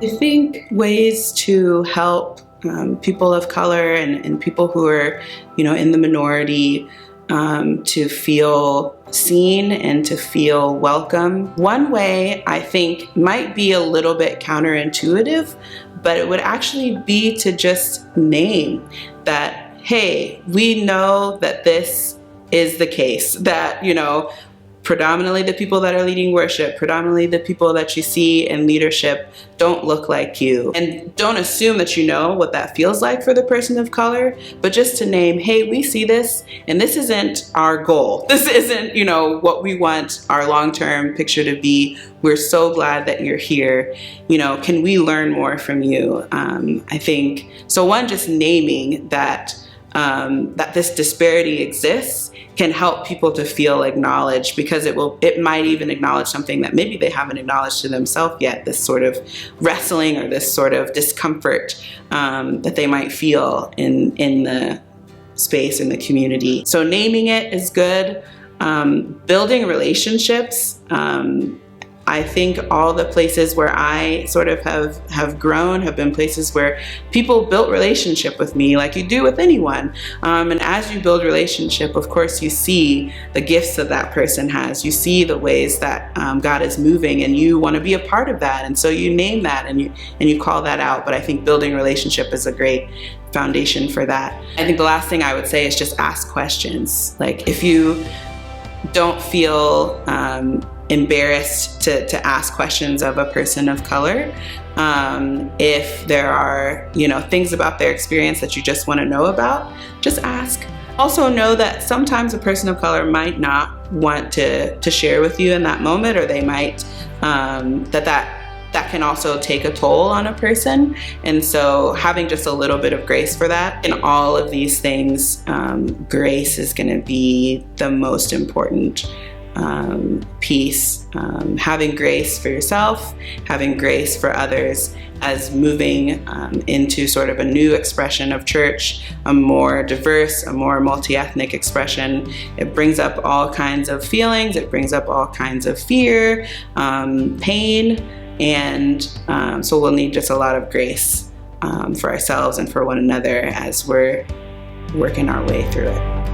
I think ways to help people of color and people who are, in the minority to feel seen and to feel welcome. One way I think might be a little bit counterintuitive, but it would actually be to just name that, hey, we know that this is the case, that, predominantly the people that are leading worship, predominantly the people that you see in leadership don't look like you. And don't assume that you know what that feels like for the person of color, but just to name, hey, we see this, and this isn't our goal. This isn't, what we want our long-term picture to be. We're so glad that you're here. Can we learn more from you? I think, so one, just naming that this disparity exists can help people to feel acknowledged, because it might even acknowledge something that maybe they haven't acknowledged to themselves yet, this sort of wrestling or this sort of discomfort that they might feel in the space, in the community. So naming it is good. Building relationships. I think all the places where I sort of have grown have been places where people built relationship with me, like you do with anyone. And as you build relationship, of course, you see the gifts that that person has. You see the ways that God is moving, and you want to be a part of that. And so you name that and you call that out. But I think building relationship is a great foundation for that. I think the last thing I would say is just ask questions. Like, if you don't feel embarrassed to ask questions of a person of color, if there are things about their experience that you just want to know about, just ask. Also know that sometimes a person of color might not want to share with you in that moment, or they might that can also take a toll on a person. And so having just a little bit of grace for that. In all of these things, grace is going to be the most important piece. Having grace for yourself, having grace for others, as moving into sort of a new expression of church, a more diverse, a more multi-ethnic expression. It brings up all kinds of feelings, it brings up all kinds of fear, pain, and so we'll need just a lot of grace for ourselves and for one another as we're working our way through it.